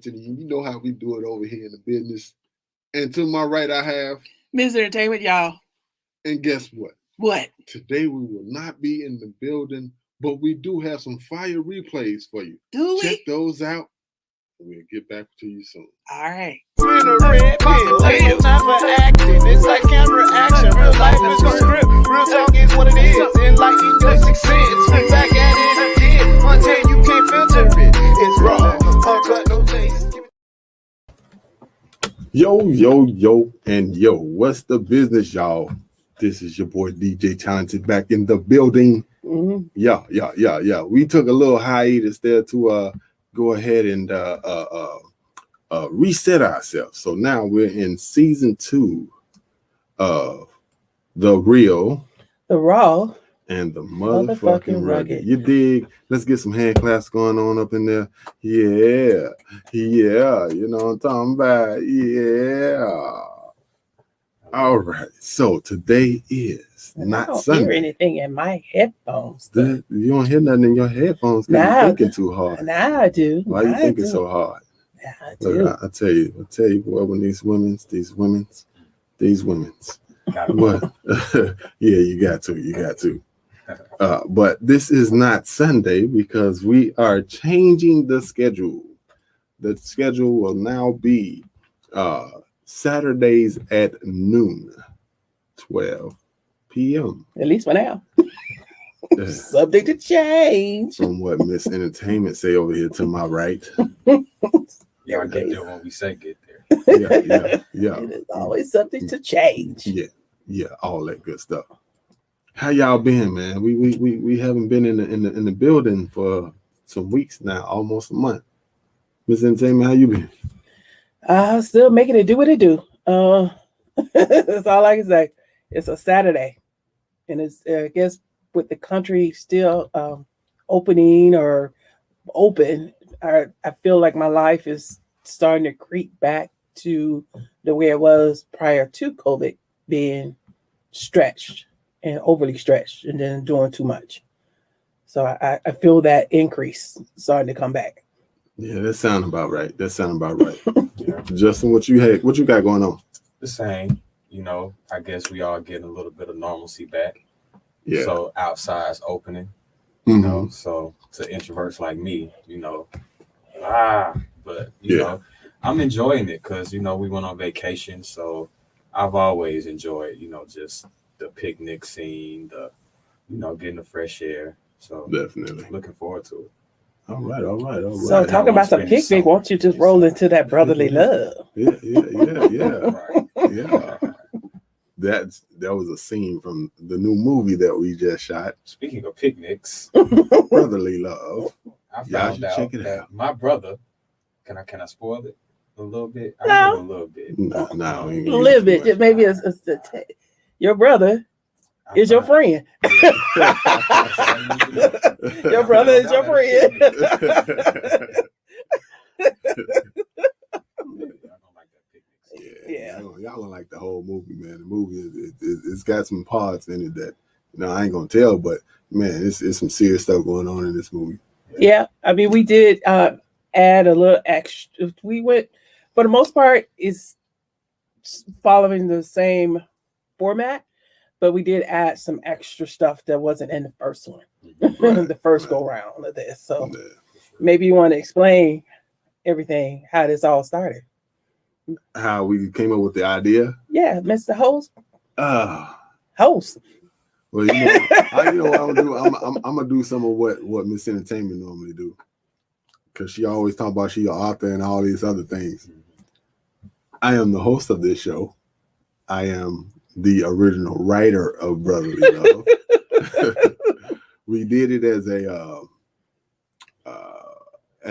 You know how we do it over here in the business. And to my right, I have Miss Entertainment, y'all. And guess what? What? Today we will not be in the building, but we do have some fire replays for you. Do we? Check those out. We'll get back to you soon. All right. In a red pill, it's not for acting. It's like camera action. Real life is a script. Real talk is what it is. Enlighten your sixth sense. Back at it again. Until you can't filter it. It's raw. Uncut, no taste. Yo, and yo, what's the business, y'all? This is your boy DJ Talented back in the building. Mm-hmm. Yeah. We took a little hiatus there to go ahead and reset ourselves. So now we're in season 2 of The Real, The Raw, and the motherfucking rugged. You dig? Let's get some hand claps going on up in there. Yeah. You know what I'm talking about? Yeah. All right. So today is not Sunday. I don't hear anything in my headphones. You don't hear nothing in your headphones because you're thinking too hard. Nah, I do. Why are you thinking so hard? Yeah, I do. Look, I tell you, boy, when these women's. What? Yeah, you got to. But this is not Sunday because we are changing the schedule. The schedule will now be Saturdays at noon, 12 p.m. At least for now. Subject to change. From what Miss Entertainment say over here to my right. Yeah, I get there when we say get there. Yeah. It is always subject to change. Yeah, all that good stuff. How y'all been, man? We haven't been in the building for some weeks now, almost a month. Miss Entertainment, how you been? Still making it do what it do. That's all I can say. It's a Saturday, and it's I guess with the country still opening or open, I feel like my life is starting to creep back to the way it was prior to COVID being stretched and overly stretched and then doing too much. So I feel that increase starting to come back. Yeah, that sound about right. Yeah. Justin, what you got going on? The same, I guess we all getting a little bit of normalcy back. Yeah. So outside's opening, so to introverts like me, but you know, I'm enjoying it because, we went on vacation. So I've always enjoyed, just the picnic scene, the, getting the fresh air. So definitely looking forward to it. All right. So talking about some picnic, won't you just roll into that brotherly love? Yeah. Right. Yeah. That was a scene from the new movie that we just shot. Speaking of picnics, brotherly love. I found out that my brother, can I spoil it a little bit? No. A little bit. No. A little bit. Just maybe your brother is your friend. Your brother is your friend. Yeah. Y'all don't like the whole movie, man. The movie it's got some parts in it that I ain't gonna tell, but man, it's some serious stuff going on in this movie. Yeah, I mean, we did add a little extra. We went, for the most part, is following the same format, but we did add some extra stuff that wasn't in the first one, the first go round of this. So maybe you want to explain everything, how this all started. How we came up with the idea? Yeah, Mr. Host. Host. Well, you know what I'm gonna do? I'm gonna do some of what Miss Entertainment normally do, because she always talk about she an author and all these other things. I am the host of this show. I am the original writer of Brotherly Love. We did it as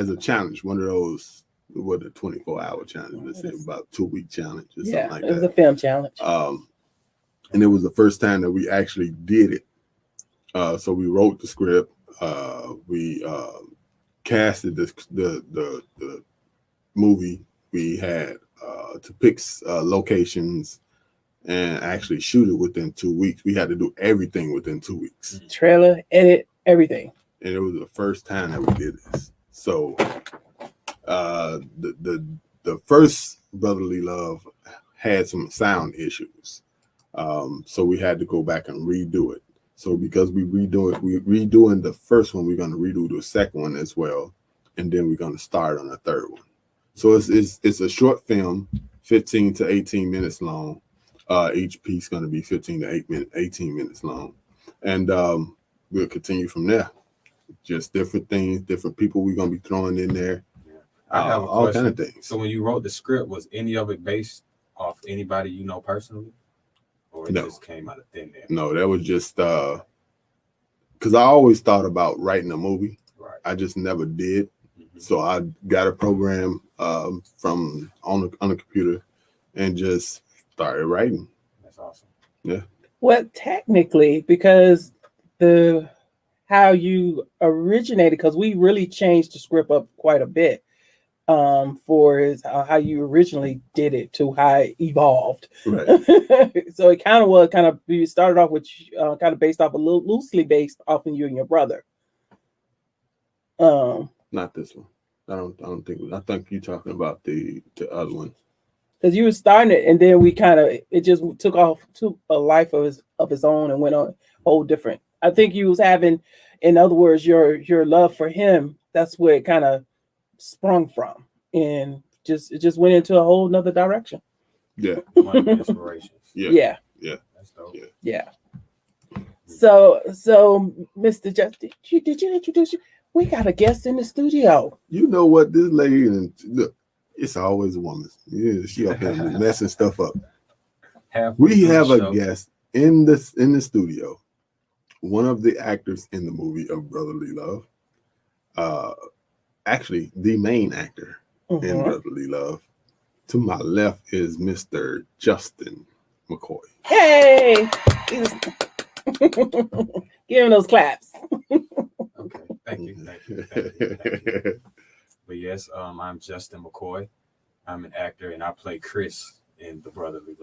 a challenge, one of those. What a 24-hour challenge, let's say about 2-week challenge or something like that. It was a film challenge. And it was the first time that we actually did it. So we wrote the script, we casted the movie. We had to pick locations and actually shoot it within 2 weeks. We had to do everything within 2 weeks. Trailer, edit, everything. And it was the first time that we did this. So The first Brotherly Love had some sound issues, so we had to go back and redo it. So because we're redoing the first one, we're going to redo the second one as well, and then we're going to start on the third one. So it's a short film, 15 to 18 minutes long. Each piece going to be 15 to 18 minutes long, and we'll continue from there. Just different things, different people we're going to be throwing in there. I have a all question. kind of things. So when you wrote the script, was any of it based off anybody you know personally, or it just came out of thin air? No, that was just because I always thought about writing a movie. Right. I just never did. So I got a program from on the computer and just started writing. That's awesome. Yeah. Well, technically, because how you originated, because we really changed the script up quite a bit for how you originally did it to how it evolved. Right. So it we started off with kind of based off a little loosely based off of you and your brother. Not this one. I think you're talking about the other one. Because you were starting it, and then it just took a life of its own and went on a whole different. I think you was having, in other words, your love for him. That's where it kind of sprung from, and it just went into a whole nother direction. Yeah. One of the inspirations. Yeah. That's dope. Yeah. So Mr. Justin, did you introduce you? We got a guest in the studio. You know what, this lady, and look, it's always a woman. Yeah, she up here messing stuff up. We have a guest in the studio. One of the actors in the movie of Brotherly Love. Actually, the main actor in Brotherly Love. To my left is Mr. Justin McCoy. Hey! Give him those claps. Okay, thank you. But yes, I'm Justin McCoy. I'm an actor, and I play Chris in the Brotherly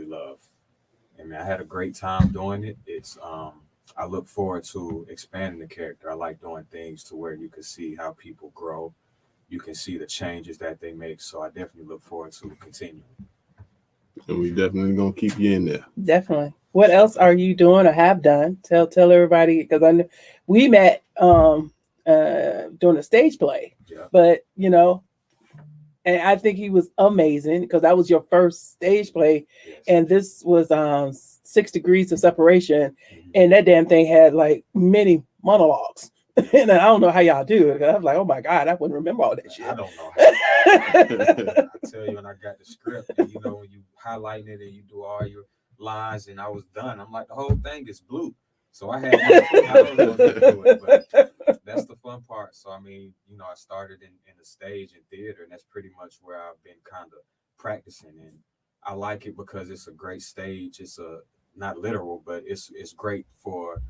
Love. And man, I had a great time doing it. It's I look forward to expanding the character. I like doing things to where you can see how people grow. You can see the changes that they make. So I definitely look forward to continuing. And we definitely gonna keep you in there. Definitely. What else are you doing or have done? Tell everybody, because I know we met doing a stage play. Yeah. But and I think he was amazing because that was your first stage play, Yes. and this was 6 Degrees of Separation, and that damn thing had like many monologues. And I don't know how y'all do it. I was like, oh my God, I wouldn't remember all that shit. I don't know how. I tell you, when I got the script, and when you highlight it and you do all your lines, and I was done. I'm like, the whole thing is blue. So I had no clue how I was going to do it, but that's the fun part. So I mean, I started in the stage and theater, and that's pretty much where I've been kind of practicing. And I like it because it's a great stage. It's not literal, but it's great for.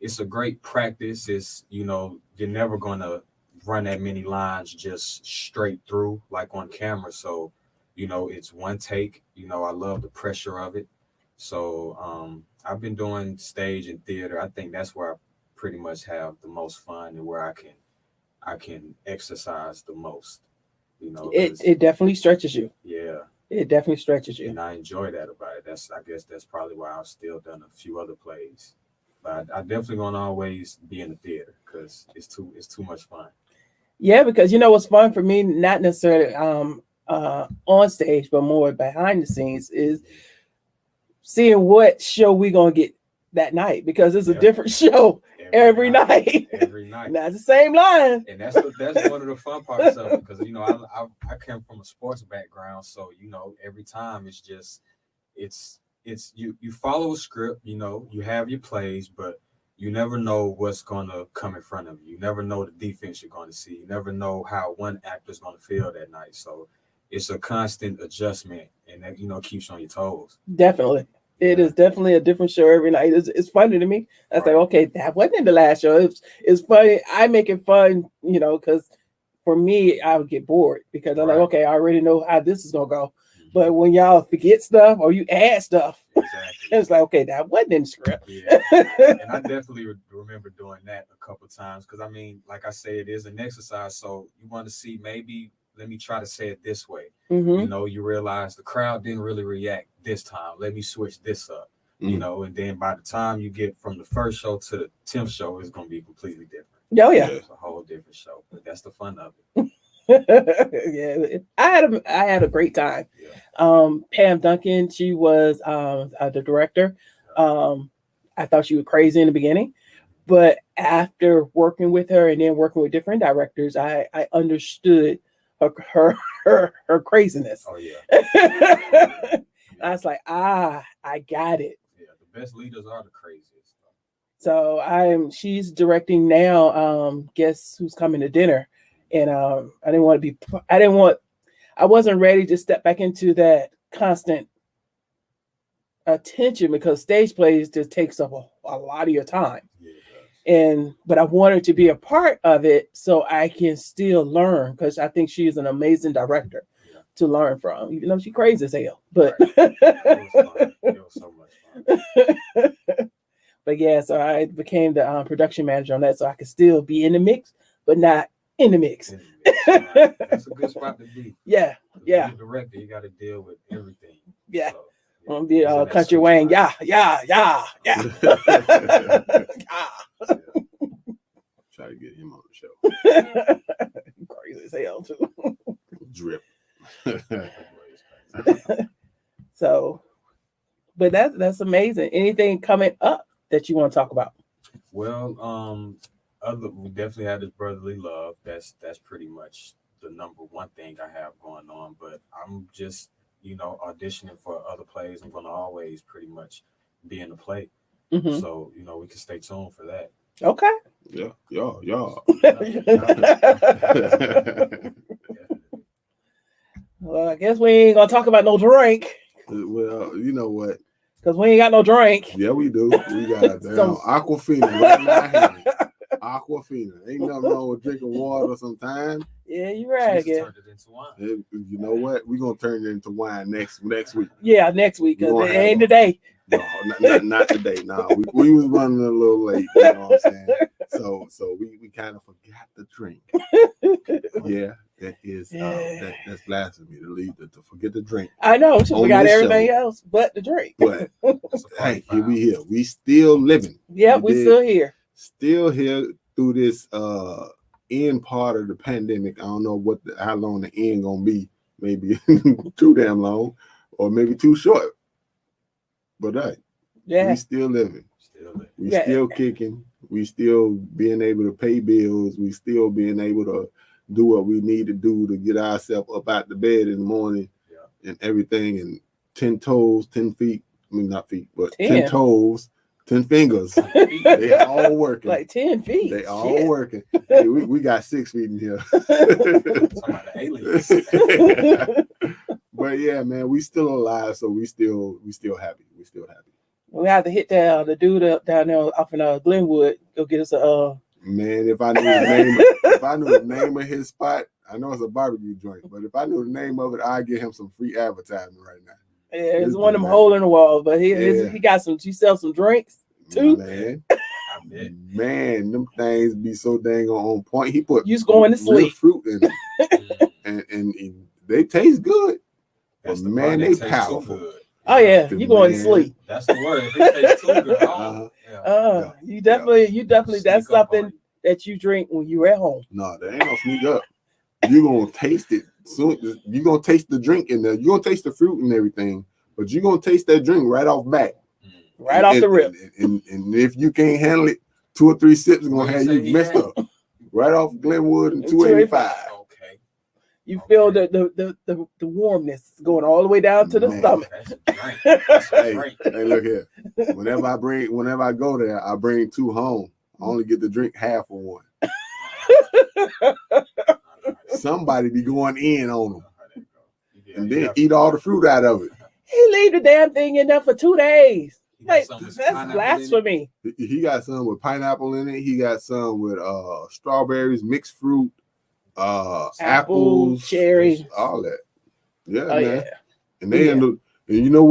It's a great practice. It's you're never gonna run that many lines just straight through like on camera. So it's one take. I love the pressure of it. So I've been doing stage and theater. I think that's where I pretty much have the most fun and where I can exercise the most. It definitely stretches you. Yeah. It definitely stretches you. And I enjoy that about it. I guess that's probably why I've still done a few other plays. But I definitely gonna always be in the theater because it's too much fun. Yeah, because what's fun for me, not necessarily on stage, but more behind the scenes, is seeing what show we gonna get that night, because it's a different show every night. Every night. Not the same line. And that's one of the fun parts of it, because I came from a sports background, so every time it's you follow a script, you have your plays, but you never know what's gonna come in front of you. You never know the defense you're gonna see. You never know how one actor's gonna feel that night. So it's a constant adjustment, and that keeps you on your toes. Definitely. It is definitely a different show every night. It's funny to me. I was like, okay, that wasn't in the last show. It's funny. I make it fun, because for me, I would get bored because I'm like, okay, I already know how this is gonna go. But when y'all forget stuff or you add stuff, Exactly. it's like, okay, that wasn't in the script. Yeah. And I definitely remember doing that a couple times because I mean, like I say, it is an exercise. So you want to see maybe let me try to say it this way. Mhm. You know, you realize the crowd didn't really react this time. Let me switch this up. You know, and then by the time you get from the first show to the 10th show, it's gonna be completely different. Oh yeah. It's a whole different show, but that's the fun of it. Yeah, I had a great time. Yeah. Pam Duncan, she was the director. I thought she was crazy in the beginning, but after working with her and then working with different directors, I understood her craziness. Oh yeah. I was like, I got it. Yeah, the best leaders are the craziest. So she's directing now. Guess who's coming to dinner? And I wasn't ready to step back into that constant attention because stage plays just takes up a lot of your time. Yeah, But I wanted to be a part of it so I can still learn because I think she is an amazing director to learn from, even though she's crazy as hell. But it was so much fun. But yeah, so I became the production manager on that, so I could still be in the mix, but not in the mix. That's a good spot to be. Yeah. You're a director, you got to deal with everything. Yeah. So, I'm gonna be Country Wayne. Yeah. Try to get him on the show. Crazy as hell too. Drip. So, but that's amazing. Anything coming up that you want to talk about? Well, we definitely had this brotherly love. That's pretty much the number one thing I have going on. But I'm just, auditioning for other plays. I'm gonna always pretty much be in the play. Mm-hmm. So, we can stay tuned for that. Okay. Yeah. Well, I guess we ain't gonna talk about no drink. Well, you know what? Because we ain't got no drink. Yeah, we do. We got Aquafina right now here. Aquafina. Ain't nothing wrong with drinking water sometimes. Yeah, you're right. Turned it into wine. You know what? We're gonna turn it into wine next week. Yeah, next week. Because it ain't today. No, not today. No, we was running a little late. You know what I'm saying? So we kind of forgot the drink. Yeah, that is that's blasphemy to leave to forget the drink. I know. She forgot everything else but the drink. But hey, here. We still living. Yeah, we still here. Still here through this end part of the pandemic. I don't know how long the end gonna be. Maybe too damn long, or maybe too short. But we still living. We still kicking. We still being able to pay bills. We still being able to do what we need to do to get ourselves up out the bed in the morning and everything. And 10 toes, 10 feet. I mean, not feet, but 10 toes, 10 fingers. They all working. Like 10 feet. They all working. Hey, we got 6 feet in here. Aliens. But yeah, man, we still alive, so we still happy. We still happy. We have to hit the dude up down there off in Glenwood. Go get us a man. If I knew the name of his spot, I know it's a barbecue joint, but if I knew the name of it, I'd give him some free advertisement right now. Yeah, it's one of them hole in the wall, but he got some. He sells some drinks too. Man, them things be so dang on point. He put you going to sleep fruit in them, and they taste good. But man, they powerful. Oh yeah, you going to sleep. That's the word. If it tastes too good, you definitely. That's something that you drink when you're at home. No, there ain't no sneak up. You gonna taste it soon. You gonna taste the drink in there. You gonna taste the fruit and everything, but you gonna taste that drink right off back, off the rip. And if you can't handle it, 2 or 3 sips is gonna have you messed up. Right off Glenwood and 285. Okay. You feel the warmness going all the way down to the stomach. Hey, look here. Whenever I go there, I bring 2 home. I only get to drink half of one. Somebody be going in on them, and then eat all the fruit out of it. He leave the damn thing in there for 2 days. Like, that's blasphemy. He got some with pineapple in it. He got some with strawberries, mixed fruit, apples, cherry, all that. Yeah, man. Yeah. And they end up, and you know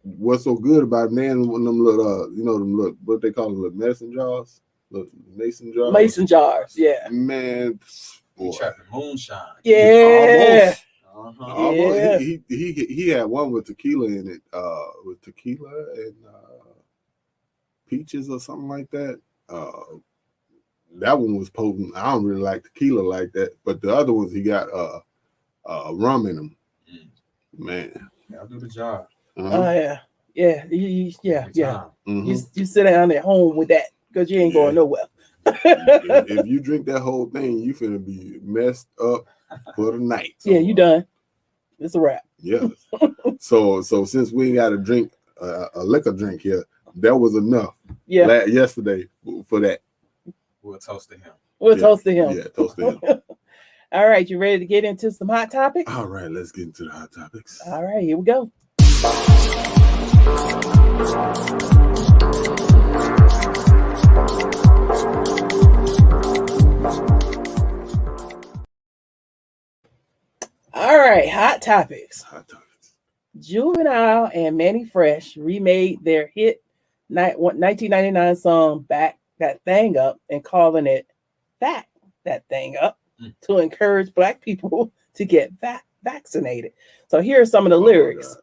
what's so good about it? They end up with them little, them little, what they call them, little medicine jars, little mason jars. Mason jars, yeah. Man, boy. Trapping moonshine. Yeah. Almost. Yeah. He had one with tequila in it, with tequila and peaches or something like that. That one was potent. I don't really like tequila like that, but the other ones he got rum in them. Man, I'll do the job. Oh yeah. Mm-hmm. You sit down at home with that because you ain't going nowhere. if you drink that whole thing, you finna be messed up for the night. So, yeah, you done. It's a wrap. Yeah. so since we ain't got to drink a liquor drink here, that was enough. Yeah. Yesterday for that. We'll toast to him. We'll toast to him. Yeah, toast to him. All right, you ready to get into some hot topics? All right, let's get into the hot topics. All right, here we go. All right, hot topics. Hot topics. Juvenile and Manny Fresh remade their hit 1999 song "Back That Thing Up" and calling it "Back That Thing Up" to encourage Black people to get vaccinated. So here are some of the lyrics.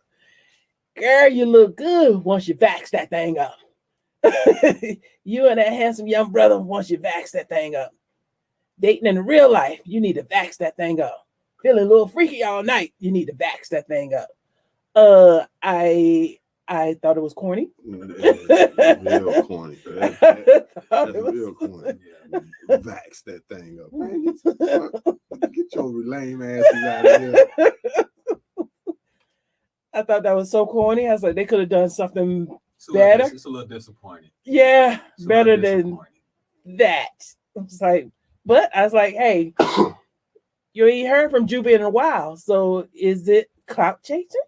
Girl, you look good once you vax that thing up. You and that handsome young brother once you vax that thing up. Dating in real life, you need to vax that thing up. Feeling a little freaky all night, you need to vax that thing up. I thought it was corny. Real corny. That's real corny. Vax that thing up. Man, get your lame asses out of here. I thought that was so corny. I was like, they could have done something better. It's a little disappointing. Yeah, better than that. It's like, but I was like, hey, you ain't heard from Juvie in a while. So is it clout chasing?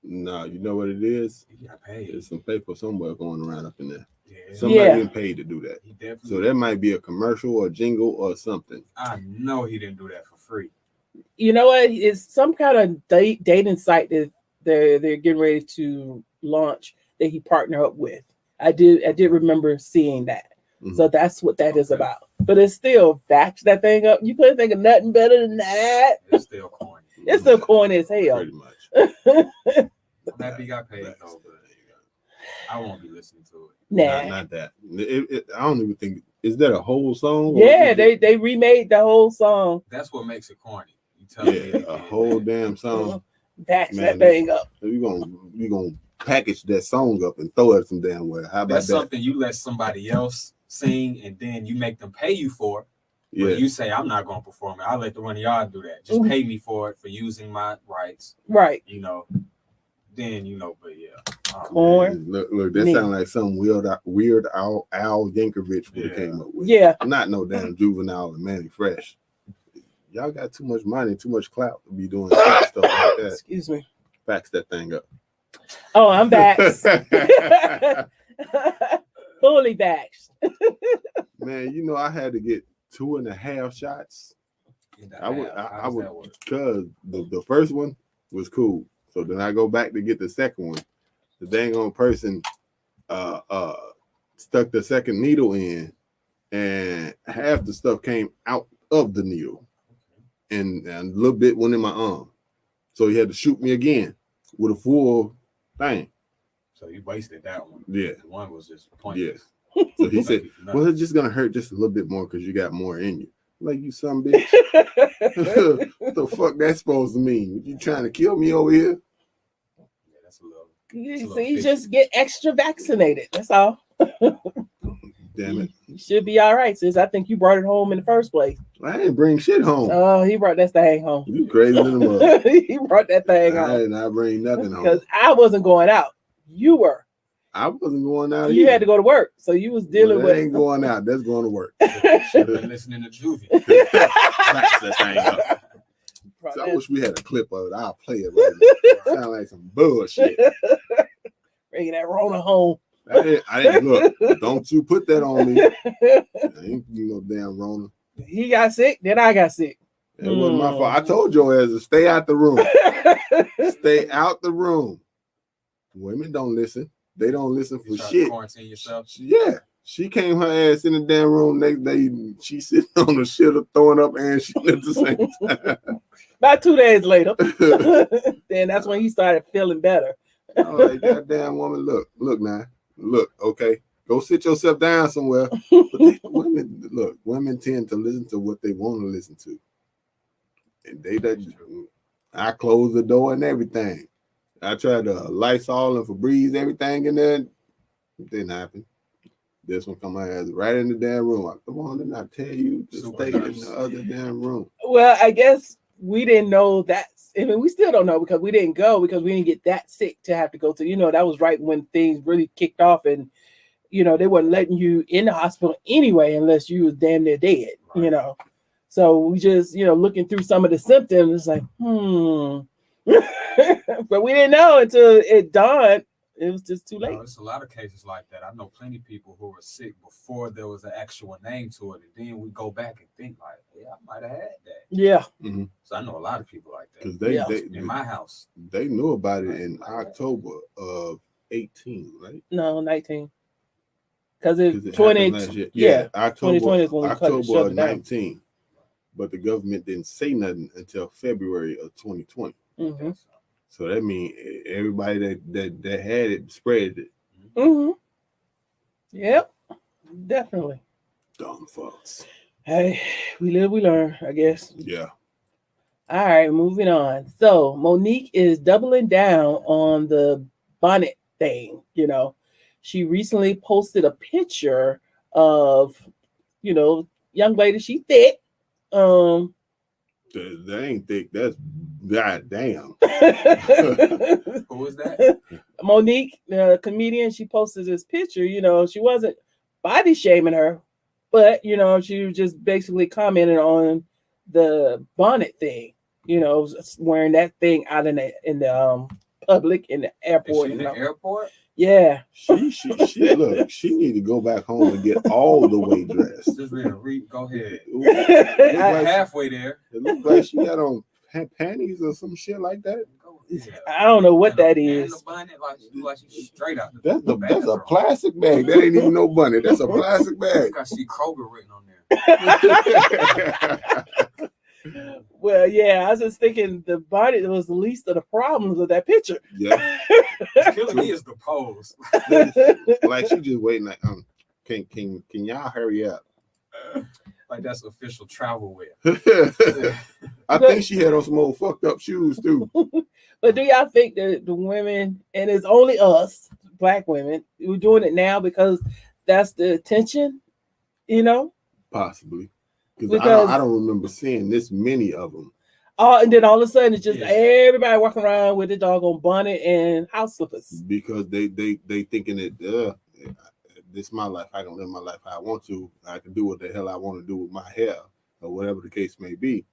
No, you know what it is? He got paid. There's some paper somewhere going around up in there. Yeah. Somebody getting paid to do that. So that might be a commercial or a jingle or something. I know he didn't do that for free. You know what? It's some kind of dating site that they're getting ready to launch that he partnered up with. I did remember seeing that. Mm-hmm. So that's what that is about. But it's still vax that thing up. You couldn't think of nothing better than that. It's still corny. It's still corny as hell. Pretty much. I'm happy he got paid though, but I won't be listening to it. Nah. Not that. I don't even think. Is that a whole song? Yeah, they remade the whole song. That's what makes it corny. You tell me a whole damn song. Vax that thing up. You gonna package that song up and throw it some damn way. How about that's that? Something you let somebody else sing and then you make them pay you for it. Yeah. You say I'm not gonna perform it. I'll let the one of y'all do that. Just pay me for it for using my rights. Right. Then but yeah. Corn. Look, that sounds like some weird Al Yankovic would have came up with. Yeah. Not no damn Juvenile and Manny Fresh. Y'all got too much money, too much clout to be doing stuff like that. Excuse me. Vax that thing up. Oh, I'm vaxxed. Fully vaxxed. Man, I had to get 2.5 shots. I would because the first one was cool. So then I go back to get the second one. The dang on person stuck the second needle in, and half the stuff came out of the needle, and a little bit went in my arm. So he had to shoot me again with a full thing. So you wasted that one. Yeah. The one was just pointless. Yeah. So he said, well, it's just going to hurt just a little bit more because you got more in you. Like, you son bitch. What the fuck that's supposed to mean? You trying to kill me over here? Yeah, that's a little. So you just get extra vaccinated. That's all. Damn it. You should be all right, sis. I think you brought it home in the first place. I didn't bring shit home. Oh, he brought that thing home. You crazy than the mother. He brought that thing home. I did not bring nothing home. Because I wasn't going out. You were. I wasn't going out. You had to go to work, so you was dealing with. Ain't going out. That's going to work. Should have been listening to Juvie. That thing up. So I wish we had a clip of it. I'll play it right now. Sound like some bullshit. Bringing that Rona home. I didn't look. Don't you put that on me. I ain't no damn Rona. He got sick, then I got sick. It wasn't my fault. I told your ass to stay out the room. Stay out the room. Women don't listen. They don't listen for shit. Quarantine yourself. Yeah. She came her ass in the damn room. She sitting on the shitter throwing up and shit at the same time. About 2 days later, then that's when he started feeling better. I'm like, goddamn woman, look now. Look, okay. Go sit yourself down somewhere. But women tend to listen to what they want to listen to. And I close the door and everything. I tried to Lysol and Febreze everything in there. It didn't happen. This one come my ass right in the damn room. Like, come on, didn't I tell you to stay in the other damn room? Well, I guess we didn't know that. I mean, we still don't know because we didn't go because we didn't get that sick to have to go to. That was right when things really kicked off, and they weren't letting you in the hospital anyway unless you was damn near dead. Right. So we just looking through some of the symptoms, it's like but we didn't know until it dawned. It was just too late. There's a lot of cases like that. I know plenty of people who were sick before there was an actual name to it, and then we go back and think like, yeah, I might have had that. Yeah. Mm-hmm. So I know a lot of people like that. Because in my house, they knew about it in October of 18, right? No, 19. Because it 20. Yeah, October 2020 is when we October of 19. But the government didn't say nothing until February of 2020. Mm-hmm. So that means everybody that had it spread it. Mm-hmm. Yep, definitely. Dumb fucks. Hey, we live, we learn, I guess. Yeah. All right, moving on. So Monique is doubling down on the bonnet thing. She recently posted a picture of, young lady. She thick. They ain't thick. That's goddamn. Who is that? Monique, the comedian. She posted this picture. She wasn't body shaming her, but she was just basically commenting on the bonnet thing. Wearing that thing out in the public in the airport. Is she in the airport? Yeah. She look. She need to go back home and get all the way dressed. Just read. Go ahead. Like halfway there. It looks like she got on panties or some shit like that. I don't know what that is. Like straight out. That's a plastic bag. That ain't even no bunny. That's a plastic bag. I see Kroger written on there. Well, yeah, I was just thinking the body was the least of the problems of that picture. Yeah. Killing me is the pose. Like she just waiting like, can y'all hurry up? Like that's official travel wear. I think she had on some old fucked up shoes too. But do y'all think that the women, and it's only us, black women, we're doing it now because that's the attention, Possibly. Because I don't remember seeing this many of them. And then all of a sudden it's just everybody walking around with a doggone bonnet and house slippers. Because they thinking that this is my life. I can live my life how I want to. I can do what the hell I want to do with my hair or whatever the case may be.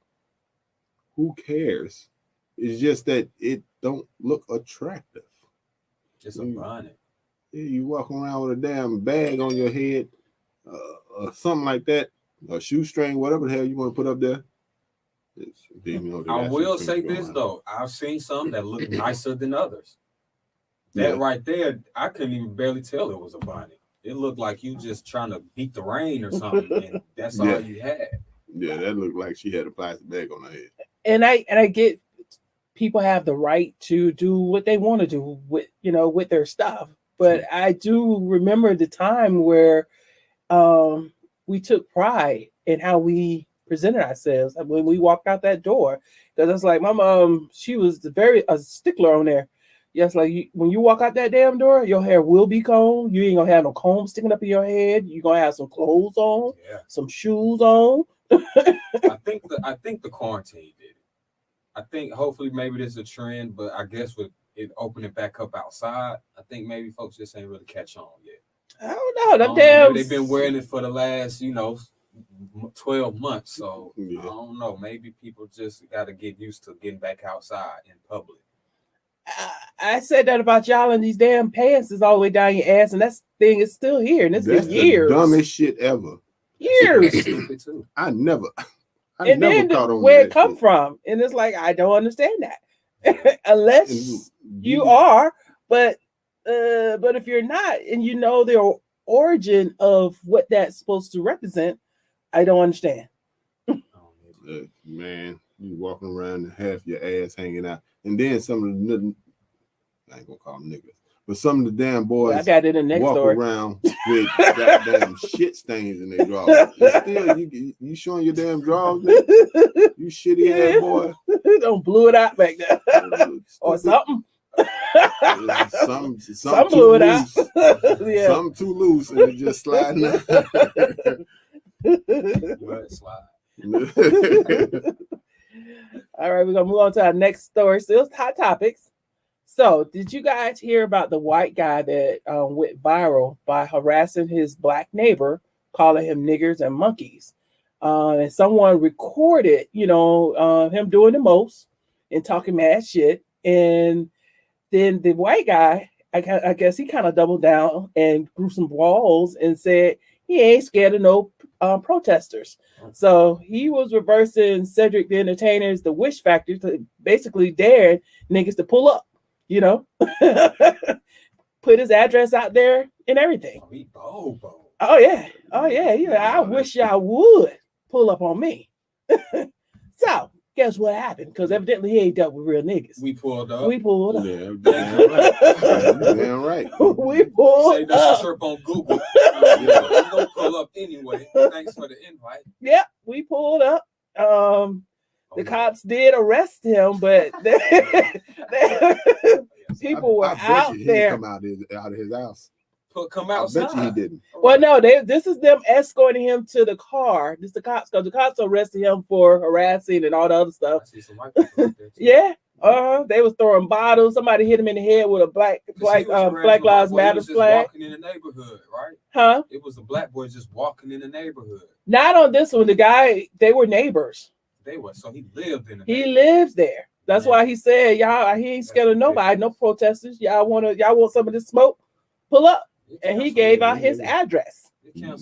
Who cares? It's just that it don't look attractive. Just a bonnet. Yeah, you walk around with a damn bag on your head, or something like that, a shoestring, whatever the hell you want to put up there. I will say this though, I've seen some that look nicer than others. That right there, I couldn't even barely tell it was a bonnet. It looked like you just trying to beat the rain or something, and that's all you had. Yeah, that looked like she had a plastic bag on her head. And I get people have the right to do what they want to do with with their stuff, but I do remember the time where we took pride in how we presented ourselves when we walked out that door. Because it's like my mom, she was a stickler on there. Yes, like when you walk out that damn door, your hair will be combed. You ain't gonna have no comb sticking up in your head. You're gonna have some clothes on, some shoes on. I think the quarantine did it. I think hopefully maybe this is a trend, but I guess with it opening back up outside, I think maybe folks just ain't really catch on yet. I don't know. They've been wearing it for the last 12 months, so I don't know. Maybe people just got to get used to getting back outside in public. I said that about y'all, and these damn pants is all the way down your ass, and that thing is still here, and it's been years. The dumbest shit ever. Years. I never and then caught on where it come from, and it's like I don't understand that. unless you are, but if you're not and you know the origin of what that's supposed to represent, I don't understand. Man, you walking around and half your ass hanging out, and then some of the I ain't gonna call them niggas, but some of the damn boys I got it in next walk story. around with goddamn shit stains in their drawers. Still, you showing your damn drawers, nigga? You shitty ass boy. Don't blew it out back there or something. Some blew it loose. out. Yeah. Some too loose and it just sliding out. Slide. All right, we're gonna move on to our next story. Still hot topics. So, did you guys hear about the white guy that went viral by harassing his black neighbor, calling him niggers and monkeys? And someone recorded, him doing the most and talking mad shit. And then the white guy, I guess he kind of doubled down and grew some balls and said he ain't scared of no protesters. So he was reversing Cedric the Entertainer's The Wish Factor to basically dare niggas to pull up, put his address out there and everything. Oh yeah. I wish y'all would pull up on me. So guess what happened? Because evidently he ain't dealt with real niggas. We pulled up. Yeah, damn right. Damn right. We pulled Say that's a trip on Google. We gonna pull up anyway. Thanks for the invite. Yep, we pulled up. The cops did arrest him, but people were out there. Come out of his house. Come outside. I bet you he didn't. Well, no, this is them escorting him to the car. This the cops, because the cops arrested him for harassing and all the other stuff. I see some white people out there too. Yeah. They was throwing bottles. Somebody hit him in the head with a Black Lives Matter flag. Walking in the neighborhood, right? Huh? It was the black boys just walking in the neighborhood. Not on this one. The guy, they were neighbors. They were, so he lived in the He lives there. That's why he said, y'all, he ain't scared of nobody, no protesters. Y'all want some of this smoke? Pull up. And he gave out his address. Them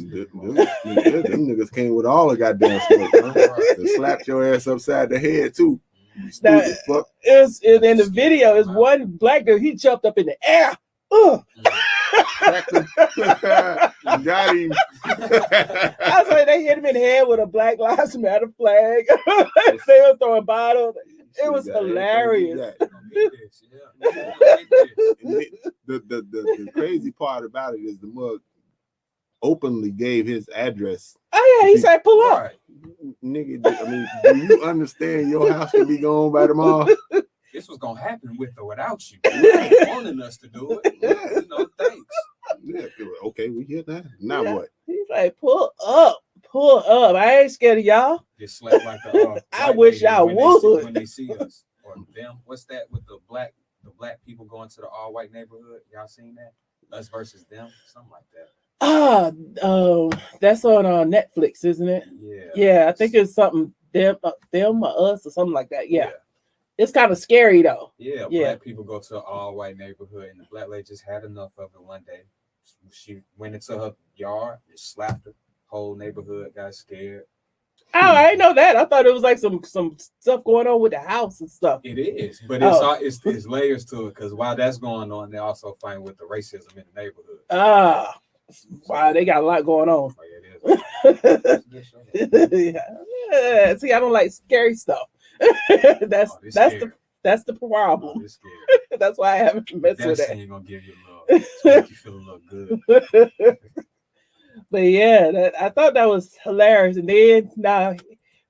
niggas came with all the goddamn smoke, huh? They slapped your ass upside the head too. Stupid fuck. In the video, is one black dude, he jumped up in the air. Got him. I was like, they hit him in the head with a Black Lives Matter flag. They were throwing bottles. It was hilarious. The crazy part about it is the mug openly gave his address. Oh yeah, he said pull up. Right. Nigga, I mean, do you understand your house can be gone by tomorrow? This was gonna happen with or without you. You ain't wanting us to do it. Yeah. Thanks. Yeah, okay, we get that. Now what? He's like, pull up. I ain't scared of y'all. Get slapped like the I wish y'all would. When they see us. Or them. What's that with the black people going to the all white neighborhood? Y'all seen that? Us versus them, something like that. That's on Netflix, isn't it? Yeah. I think it's something them or us or something like that. Yeah. It's kind of scary though. Yeah. Black people go to an all white neighborhood, and the black lady just had enough of it one day. She went into her yard, just slapped her. Whole neighborhood got scared. Oh, I didn't know that. I thought it was like some stuff going on with the house and stuff. It is, but it's layers to it, because while that's going on, they also find with the racism in the neighborhood. Wow, they got a lot going on. Yeah. See, I don't like scary stuff. That's the problem. That's why I haven't messed with that. Ain't gonna give you love. Make you feel a little good. But yeah, I thought that was hilarious. And then now,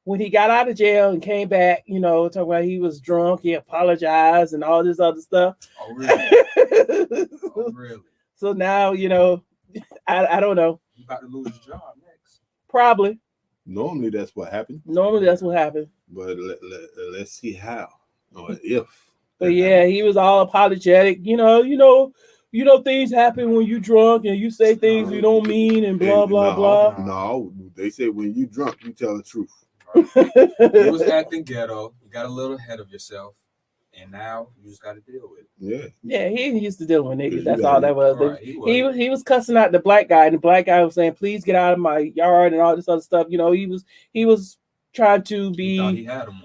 when he got out of jail and came back, talking about he was drunk, he apologized and all this other stuff. Oh really? Really? So now, I don't know. You about to lose your job next? Probably. Normally that's what happened. But let's see how or if. But yeah, he was all apologetic. Things happen when you drunk and you say things you don't mean and blah blah blah. No, they say when you drunk, you tell the truth. Right. He was acting ghetto. You got a little ahead of yourself, and now you just got to deal with it. Yeah, he used to deal with niggas. That's all that was. Right, he was cussing out the black guy, and the black guy was saying, "Please get out of my yard" and all this other stuff. He was trying to be. He thought he had him.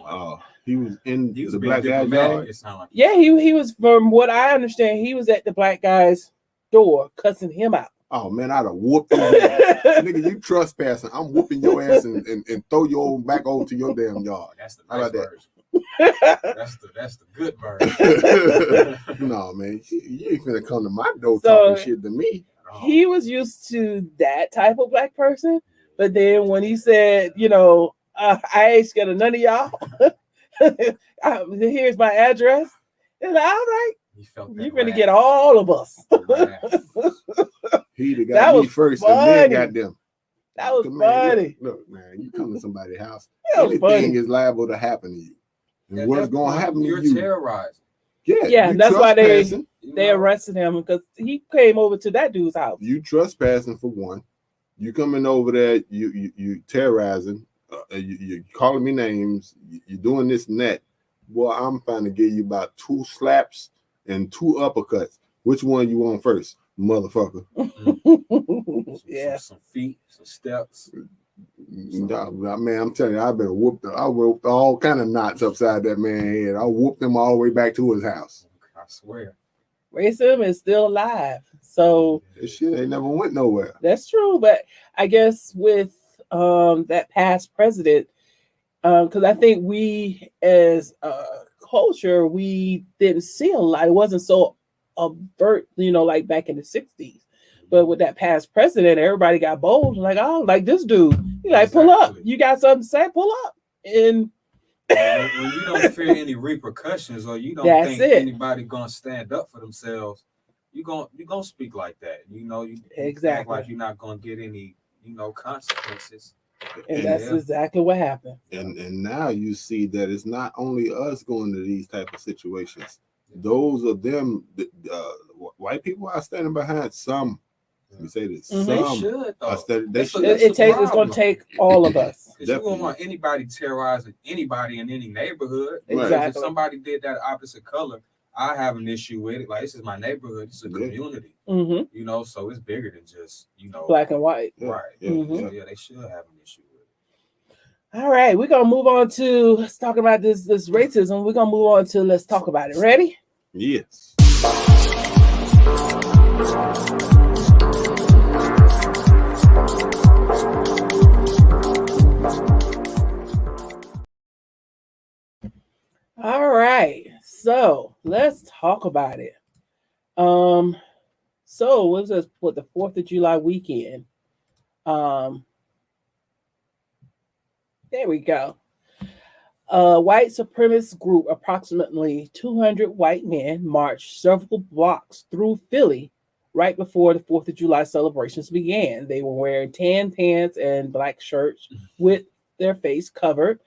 He was in He was the being black guy's diplomatic. yard. It sounded like Yeah, he was, from what I understand, he was at the black guy's door cussing him out. Oh man, I'd have whooped his ass. Nigga, you trespassing. I'm whooping your ass and throw your old back over to your damn yard. That's the How nice about that? version. That's the good version. No, man, you ain't finna come to my door So- talking shit to me. He was used to that type of black person, but then when he said, you know, I ain't scared of none of y'all. Here's my address. It's like, all right, He felt that you're gonna wrath. get all of us. He got That me was first, funny. and then got them. That was Man, funny. Look, man, you come to somebody's house, That was anything funny. is liable to happen to you. And At what's that going to point, happen to you're you? terrorizing. Yeah, you that's why they trespassing. they arrested him because he came over to that dude's house. You trespassing for one. You coming over there, you terrorizing. You calling me names. You doing this and that. Boy, I'm trying to give you about 2 slaps and 2 uppercuts. Which one you want first, motherfucker? Yeah. Some feet, some steps. Nah, man, I'm telling you, I whooped all kind of knots upside that man's head. I whooped him all the way back to his house. I swear. Racism is still alive. So This shit ain't never went nowhere. that's true. But I guess with that past president, because I think we as a culture, we didn't see a lot. It wasn't so overt, you know, like back in the 60s. But with that past president, everybody got bold. Like, oh, like this dude. You like, pull up. Exactly. You got something to say? Pull up. And When you don't fear any repercussions, or you don't That's think it. anybody gonna stand up for themselves, you gonna speak like that. You know, you act Exactly. like you're not gonna get any, consequences. and Yeah. that's exactly what happened. And now you see that it's not only us going to these type of situations. Those of them, white people are standing behind some. Let me say this. Mhm. They Some should are though. standing. That's Should. It's going to take all of us. Because you Definitely. don't want anybody terrorizing anybody in any neighborhood. Right. Exactly. If somebody did that opposite color, I have an issue with it. Like, this is my neighborhood. It's a Yeah. community. Hmm. So it's bigger than just, Black and white. Yeah, right. yeah, Mhm. So, yeah, they should have an issue with it. All right, we're gonna move on to let's talk about this racism. We're gonna move on to let's talk about it. Ready? Yes. All right, so let's talk about it. So what's this? What, the 4th of July weekend? There we go. A white supremacist group, approximately 200 white men, marched several blocks through Philly right before the 4th of July celebrations began. They were wearing tan pants and black shirts with their face covered,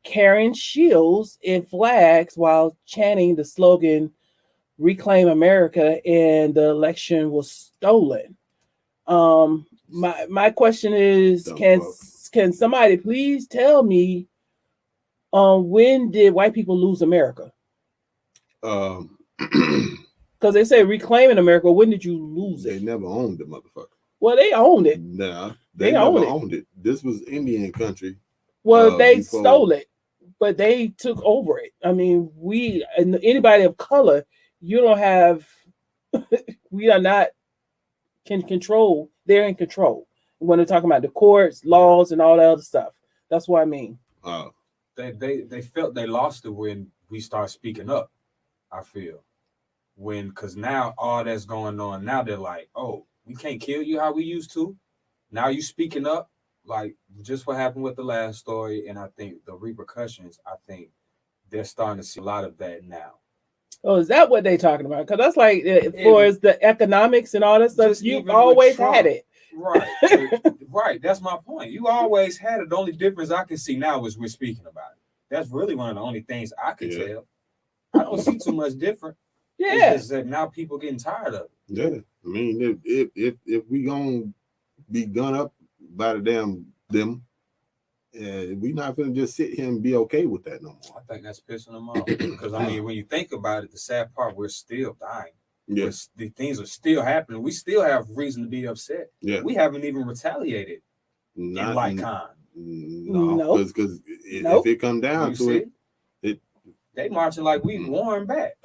carrying shields and flags while chanting the slogan, "Reclaim America," and the election was stolen. My question is, can somebody please tell me, when did white people lose America? Because Because they say reclaiming America. When did you lose they it? never owned the motherfucker. Well, they owned it. Nah, They never own it. owned it. This was Indian country. Well, they before- stole it, but they took over it. I mean, we and anybody of color, you don't have. We are not can control. They're in control when they're talking about the courts, laws, and all that other stuff. That's what I mean. They felt they lost it when we start speaking up. I feel because now all that's going on now, they're like, oh, we can't kill you how we used to. Now you speaking up, like just what happened with the last story, and I think the repercussions. I think they're starting to see a lot of that now. Oh, is that what they're talking about? Because that's like, for the economics and all that stuff, Just you've even with always Trump. had it. Right, right. That's my point. You always had it. The only difference I can see now is we're speaking about it. That's really one of the only things I can tell. I don't see too much different. Yeah. It's just that now people getting tired of it. Yeah, I mean, if we gonna be gun up by the damn them, we not gonna just sit here and be okay with that no more. I think that's pissing them off. Because I mean, when you think about it, the sad part, we're still dying. Yes, The things are still happening. We still have reason to be upset. yeah. We haven't even retaliated in like kind. No, Nope. because Nope. if it come down You to see? it, They marching like we won back.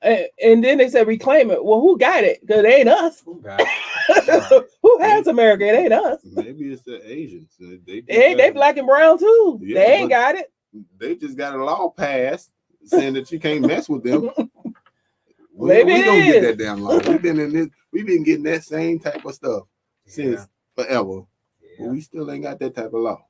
And then they said reclaim it. Well, who got it? Because it ain't us. Who got it? Who has America? It ain't us. Maybe it's the Asians. They black and brown too. Yeah, they ain't got it. They just got a law passed saying that you can't mess with them. Maybe we don't it get is. that damn law. We've been getting that same type of stuff since forever. But we still ain't got that type of law.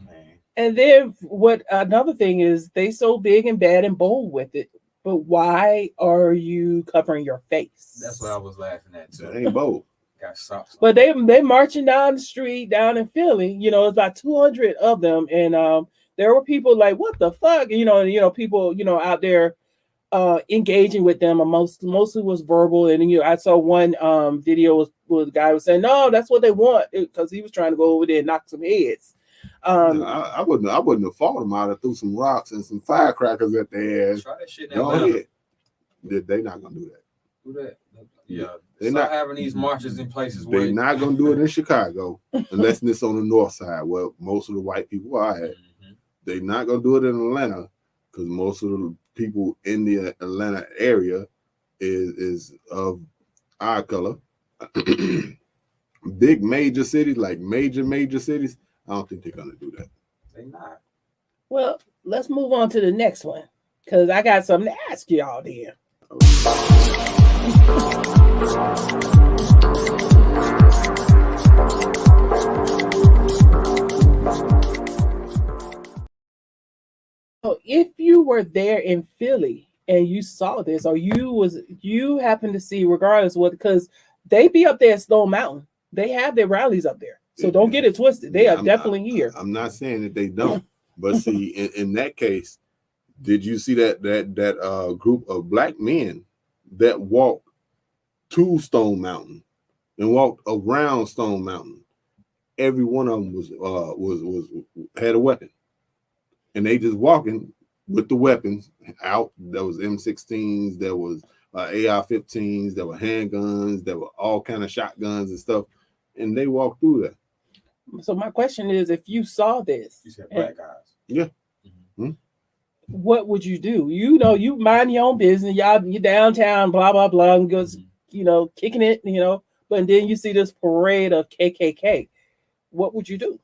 Man. And then what another thing is they so big and bad and bold with it. But why are you covering your face? That's what I was laughing at too. That ain't bold. Got socks. But they marching down the street down in Philly. You know, it's about 200 of them, and there were people like, "What the fuck?" You know, people, out there engaging with them. And mostly was verbal, and I saw one video where the guy was saying, "No, that's what they want," because he was trying to go over there and knock some heads. I wouldn't have fought them out. I threw some rocks and some firecrackers at their ass. Try that shit Go now. ahead. They're not gonna do that. Do that. Yeah. They're Start not having these marches in places where They're not gonna do it in Chicago unless it's on the north side where most of the white people are at. Mhm. They're not gonna do it in Atlanta because most of the people in the Atlanta area is of our color. Big major cities, like major cities, I don't think they're gonna do that. they not. Well, let's move on to the next one because I got something to ask y'all there. So if you were there in Philly and you saw this, or you happened to see, regardless what, because they be up there at Stone Mountain, they have their rallies up there. So don't get it twisted. They are definitely here. I'm not saying that they don't, but see, in that case, did you see that group of black men that walked to Stone Mountain and walked around Stone Mountain? Every one of them was had a weapon, and they just walking with the weapons out. There was M16s, there was AR-15s, there were handguns, there were all kind of shotguns and stuff, and they walked through that. So my question is, if you saw this, You said black guys. Yeah. Mm-hmm. What would you do? You mind your own business. You downtown, blah, blah, blah, and goes, kicking it, but then you see this parade of KKK. What would you do?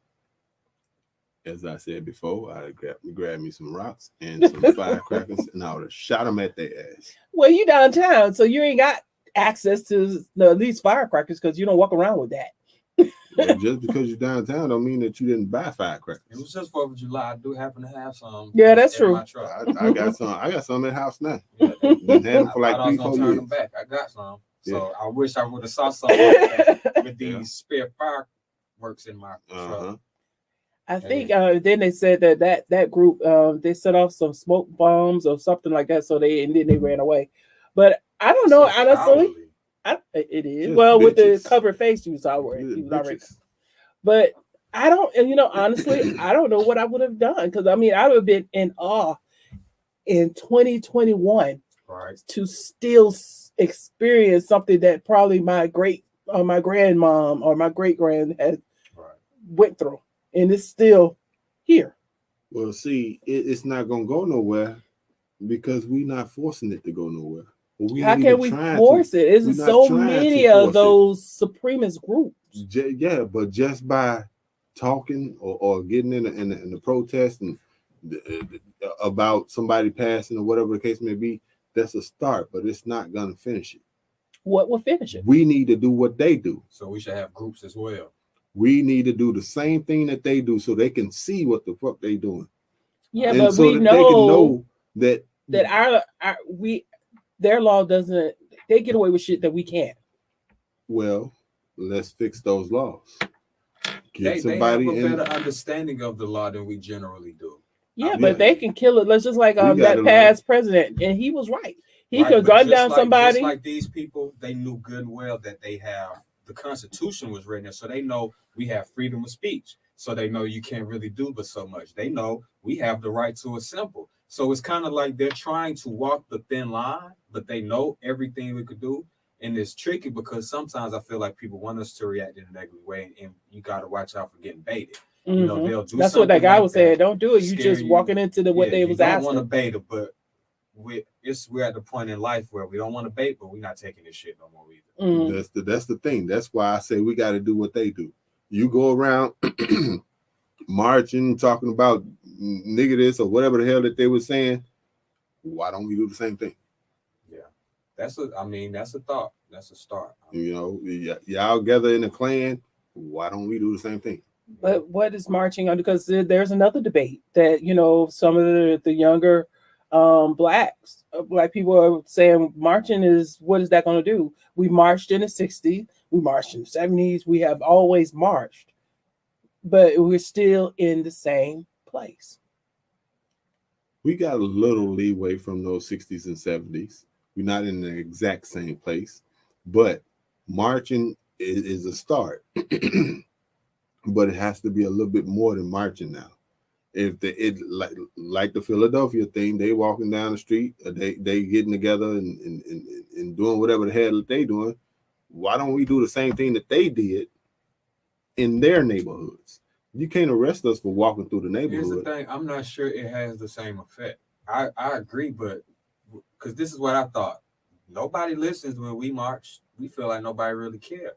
As I said before, I'd grab me some rocks and some firecrackers, and I would have shot them at their ass. Well, you downtown, so you ain't got access to at least firecrackers because you don't walk around with that. Well, just because you're downtown don't mean that you didn't buy firecrackers. It was just 4th of July. I do happen to have some. Yeah, that's in true. my truck. I got some. I got some in the house now. Yeah, Been having them for like I was 3-4 gonna turn years. them back. I got some. So Yeah. I wish I would have saw something like that with these Yeah. spare fireworks in my truck. I think then they said that group they set off some smoke bombs or something like that. So then they ran away. But I don't know, So honestly. cowardly. It is Just well with the bitches. covered face you saw where he was Bitches. already. But I don't, honestly, I don't know what I would have done because I would have been in awe in 2021 Right. to still experience something that probably my grandmom or my great grand had went through, and it's still here. Well, see, it's not gonna go nowhere because we're not forcing it to go nowhere. How can we force it? Isn't we're not so trying to many force of it. those supremacist groups? Yeah, but just by talking or getting in the protest and about somebody passing or whatever the case may be, that's a start, but it's not gonna finish it. What will finish it? We need to do what they do. So we should have groups as well. We need to do the same thing that they do so they can see what the fuck they doing. Yeah, And but so we that they can know know that their law doesn't. They get away with shit that we can't. well, let's fix those laws. Get They somebody have a in. better understanding of the law than we generally do. Yeah, Yeah. but they can kill it. Let's just like We that gotta past president, and he was right. He Right, could but gun just down like- somebody. Just like these people, they knew good and well that they have the Constitution was written there, so they know we have freedom of speech. So they know you can't really do but so much. They know we have the right to assemble. So it's kind of like they're trying to walk the thin line, but they know everything we could do. And it's tricky because sometimes I feel like people want us to react in a negative way, and you got to watch out for getting baited. You know, they'll do That's what that something guy like was saying. that, Don't do it. You scare just you. walking into what they you was don't asking. want to bait it, but we're at the point in life where we don't want to bait, but we're not taking this shit no more either. That's the thing. That's why I say we got to do what they do. You go around marching, talking about nigga this or whatever the hell that they were saying. Why don't we do the same thing? Yeah, that's a thought. That's a start. You know, y'all gather in a clan. Why don't we do the same thing? But what is marching on? Because there's another debate that some of the younger black people are saying marching is, what is that going to do? We marched in the 60s, we marched in the 70s, we have always marched, but we're still in the same place. We got a little leeway from those 60s and 70s. We're not in the exact same place, but marching is a start. But it has to be a little bit more than marching now. If like the Philadelphia thing, they walking down the street, they getting together and doing whatever the hell that they doing. Why don't we do the same thing that they did in their neighborhoods? You can't arrest us for walking through the neighborhood. Here's the thing. I'm not sure it has the same effect. I agree, but because this is what I thought. Nobody listens when we march. We feel like nobody really cares.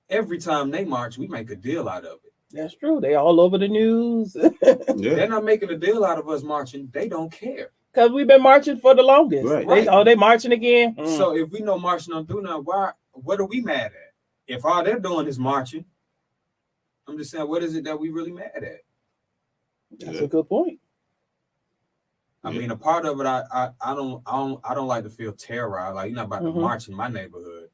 Every time they march, we make a deal out of it. That's true. They all over the news. They're not making a deal out of us marching. They don't care. Because we've been marching for the longest. Right. They marching again? So if we know marching don't do nothing, what are we mad at? If all they're doing is marching, I'm just saying, what is it that we really mad at? That's a good point. I mean, a part of it, I don't like to feel terrorized. Like, you're not about to march in my neighborhood.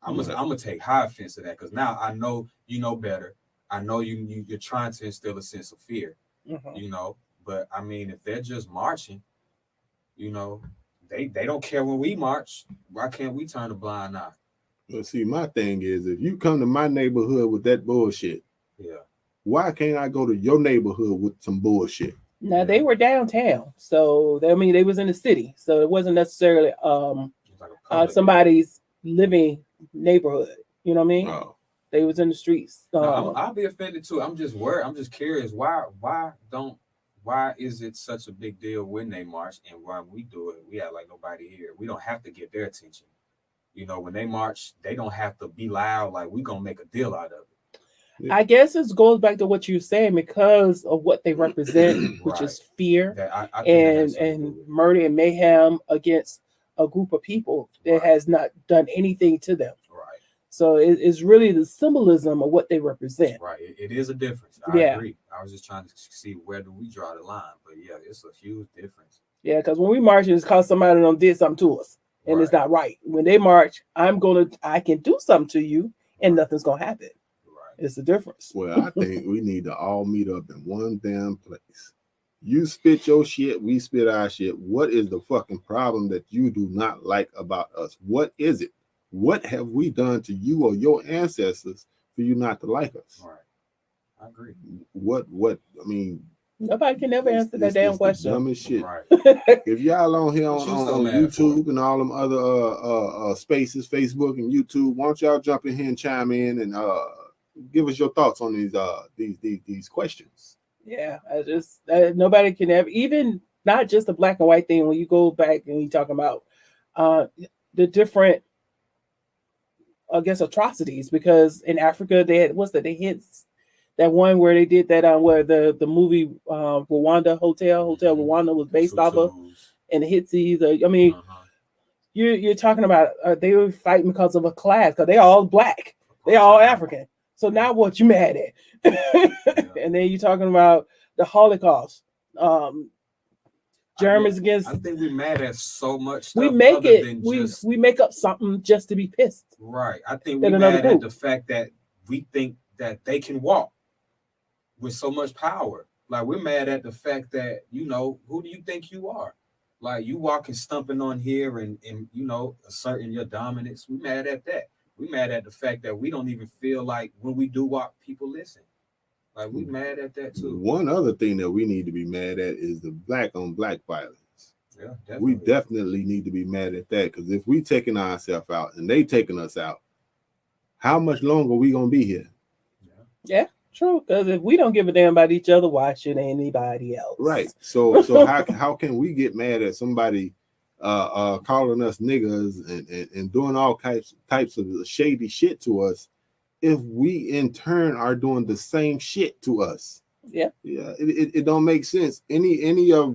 I'm gonna take high offense to that, because now I know you know better. I know you're trying to instill a sense of fear, But I mean, if they're just marching, they don't care when we march. Why can't we turn a blind eye? Well, see, my thing is, if you come to my neighborhood with that bullshit, why can't I go to your neighborhood with some bullshit? Now they were downtown, so they was in the city, so it wasn't necessarily somebody's living neighborhood. You know what I mean? Oh. They was in the streets. I'll be offended too. I'm just worried. I'm just curious. Why is it such a big deal when they march, and when we do it, we act like nobody here? We don't have to get their attention. When they march, they don't have to be loud. Like, we gonna make a deal out of it. Yeah. I guess it goes back to what you're saying, because of what they represent, which is fear and murder and mayhem against a group of people that has not done anything to them. So it's really the symbolism of what they represent. Right. It is a difference. I agree. I was just trying to see where do we draw the line. But yeah, it's a huge difference. Yeah, because when we march, it's because somebody did something to us. And it's not right. When they march, I can do something to you and nothing's going to happen. Right. It's the difference. Well, I think we need to all meet up in one damn place. You spit your shit, we spit our shit. What is the fucking problem that you do not like about us? What is it? What have we done to you or your ancestors for you not to like us? Right. I agree. What, I mean, nobody can never answer that damn question. Dumbest shit. Right. If y'all on here on YouTube and all them other spaces, Facebook and YouTube, why don't y'all jump in here and chime in and give us your thoughts on these questions? Yeah, nobody can ever, even not just the black and white thing. When you go back and you talk about the different, I guess, atrocities, because in Africa they had the hits, that one where they did that where the movie Rwanda Hotel Rwanda was based off of, and the Hitsies. I mean, you're talking about they were fighting because of a class, because they all black, they all African. So now what you mad at? And then you're talking about the Holocaust. Germans against. I think we're mad at so much stuff. We make it. We make up something just to be pissed. Right. I think we're mad at the fact that we think that they can walk with so much power. Like, we're mad at the fact that, who do you think you are? Like, you walking, stumping on here and asserting your dominance. We're mad at that. We're mad at the fact that we don't even feel like when we do walk, people listen. Like, we mad at that too. One other thing that we need to be mad at is the black on black violence. Yeah, definitely. We definitely need to be mad at that, because if we taking ourselves out and they taking us out, how much longer are we gonna be here? Yeah. True, because if we don't give a damn about each other, why should anybody else? Right. So how can we get mad at somebody calling us niggas and doing all types of shady shit to us if we in turn are doing the same shit to us? Yeah. It don't make sense. Any of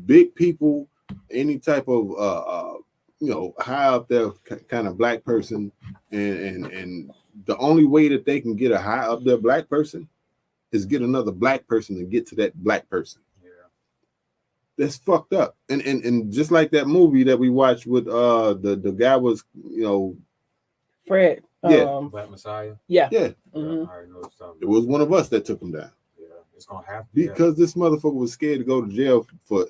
big people, any type of high up there kind of black person, and the only way that they can get a high up there black person is get another black person to get to that black person. Yeah. That's fucked up. And just like that movie that we watched with the guy was, Fred. Yeah. Black Messiah. Yeah. Yeah. Mhm. I already know what you're talking It was one of us that took him down. Yeah, it's gonna happen. Because this motherfucker was scared to go to jail for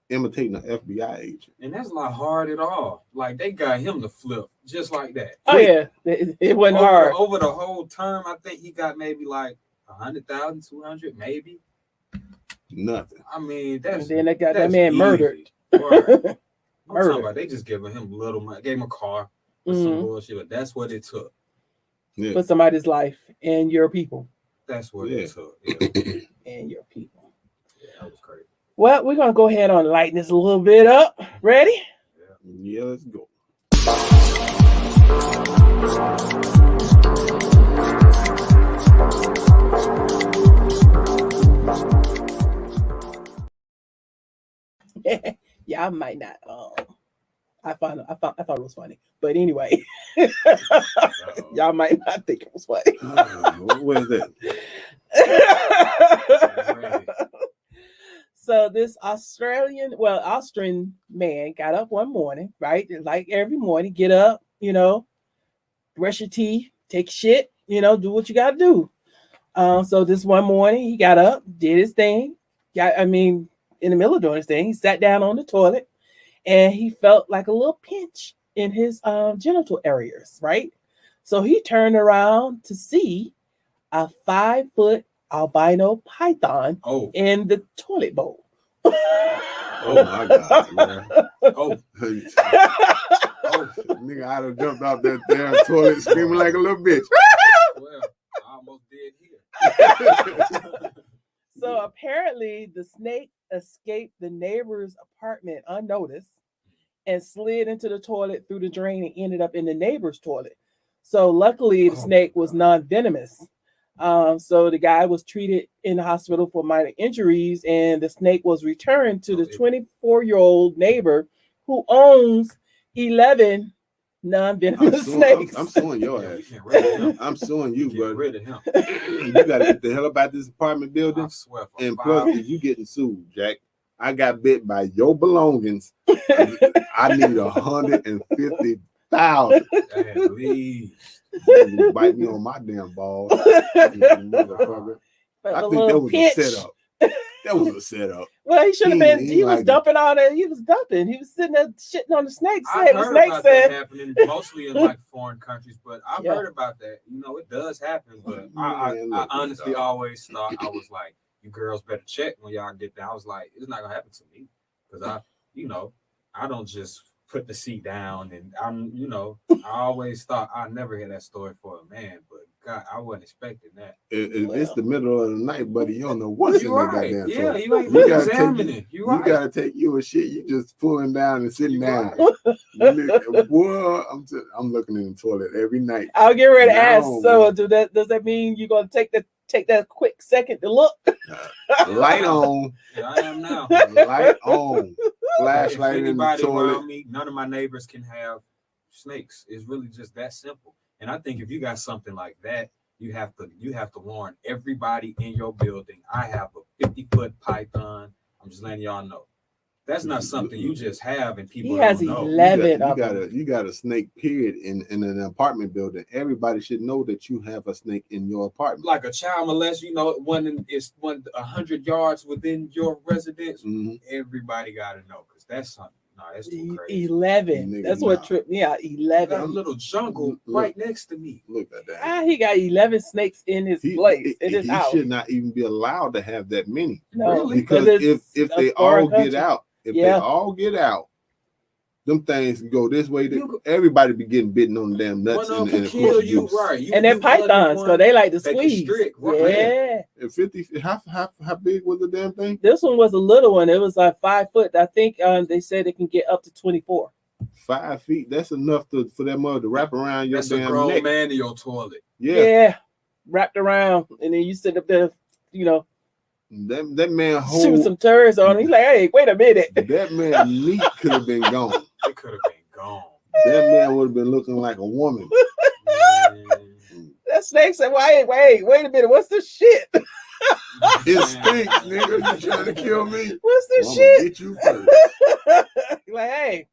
imitating an FBI agent. And that's not hard at all. Like they got him to flip just like that. Oh yeah, it wasn't hard. Over the whole term, I think he got maybe like 100,000, 200, maybe. Nothing. I mean, that's And then they got that that's man easy. murdered. Right. I'm talking Murdered. about they just giving him little money, gave him a car or Mhm. some bullshit, but that's what it took. Yeah. For somebody's life and your people. That's what Yeah. it took. Yeah. And your people. Yeah, that was crazy. Well, we're gonna go ahead and lighten this a little bit up. Ready? Yeah, let's go. Yeah, I might not. I thought it was funny, but anyway, Uh-oh. y'all might not think it was funny. What is that? So this Austrian man got up one morning, right? Like every morning, get up, brush your teeth, take shit, do what you got to do. So this one morning, he got up, did his thing. In the middle of doing his thing, he sat down on the toilet, and he felt like a little pinch in his genital areas, right? So he turned around to see a 5-foot albino python in the toilet bowl. Oh my God, man. Oh, Nigga, I'd have jumped out that damn toilet screaming like a little bitch. well, I almost did here. So apparently the snake escaped the neighbor's apartment unnoticed and slid into the toilet through the drain and ended up in the neighbor's toilet. So luckily the snake was non-venomous. So the guy was treated in the hospital for minor injuries, and the snake was returned to the 24-year-old neighbor who owns 11 non-venomous snakes. I'm suing your Yeah, ass. we can't rid of him. I'm suing you, Get brother. rid of him. You gotta get the hell up out this apartment I building. swear. For And 5 plus, if you getting sued, Jack, I got bit by your belongings. I need 150,000. at least. You bite me on my damn balls, motherfucker. I think that was a setup. That was a setup. Well, he should have been. He He was like dumping all that. He was dumping. He was sitting there shitting on the snake. I've The heard snake about said, that happening mostly in like foreign countries, but I've Yeah. heard about that. It does happen, but Man, I look, honestly dog. always thought I was like, you girls better check when y'all get there. I was like, it's not gonna happen to me because I don't just put the seat down and I always thought I never hear that story for a man, but God, I wasn't expecting that. If it's the middle of the night, buddy, you don't know what's in You're that right. goddamn Yeah, toilet. you ain't You really gotta take examining. You You're right. gotta take you a shit. You just pulling down and sitting You down. right. Boy, I'm looking in the toilet every night. I'll get ready to ask. No, So man. does that mean you're gonna take that quick second to look? Light on, Yeah, I am now. light on, If flashlight in the anybody toilet. around me, none of my neighbors can have snakes. It's really just that simple. And I think if you got something like that, you have to warn everybody in your building. I have a 50-foot python. I'm just letting y'all know. That's not something you just have and people He has don't know. 11 of them. You got a snake period in an apartment building. Everybody should know that you have a snake in your apartment. Like a child molest, one 100 yards within your residence. Mhm. Everybody gotta know because that's something. No, that's too crazy. 11. Nigga, That's what nah. tripped me out. I got a 11. little jungle Look. right next to me. Look at that. He got 11 snakes in his place, in his He house. should not even be allowed to have that many. No, Really? Because it's if a they foreign all get country. out, if Yeah. they all get out, them things go this way. Everybody be getting bitten on the damn nuts. One of them can kill you, right? And they're pythons, because they like to squeeze. Strict, right? Yeah. And 50, how big was the damn thing? This one was a little one. It was like 5 foot. I think they said it can get up to 24. 5 feet. That's enough for that mother to wrap around your That's damn a grown neck. man in your toilet. Yeah. Wrapped around, and then you sit up there, you know. That man shoot some turds on. He's like, hey, wait a minute. That man meat could have been gone. It could have been gone. That man would have been looking like a woman. That snake said, wait a minute. What's this shit? It stinks, nigga. You trying to kill me? What's this I'ma shit? get you first. You're like, hey.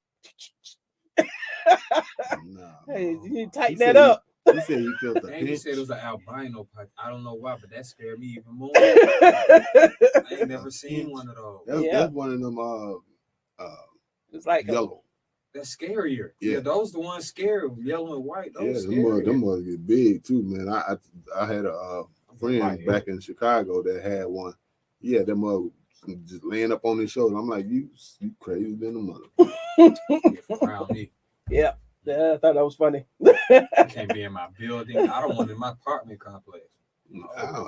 Nah, Hey, no. you need to tighten that up. He said he felt the And he pinch. said it was an albino python. I don't know why, but that scared me even more. I ain't never seen one of those. That's one of them It's like yellow. That's scarier. Yeah. Yeah, those the ones scary, yellow and white. Yeah, Those them mother get big too, man. I had a friend Right, back in Chicago that had one. Yeah, that mother just laying up on his shoulder. I'm like, you crazy than a mother. around me. Yeah, I thought that was funny. I can't be in my building. I don't want it in my apartment complex. I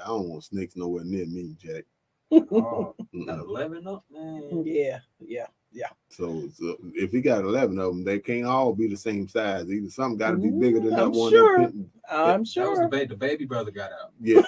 don't want snakes nowhere near me, Jack. Oh, Mm-mm. got 11 up, man. Yeah. So if he got 11 of them, they can't all be the same size. Either something got to be bigger than that I'm one. sure. That I'm That sure. was the baby brother got out. yeah,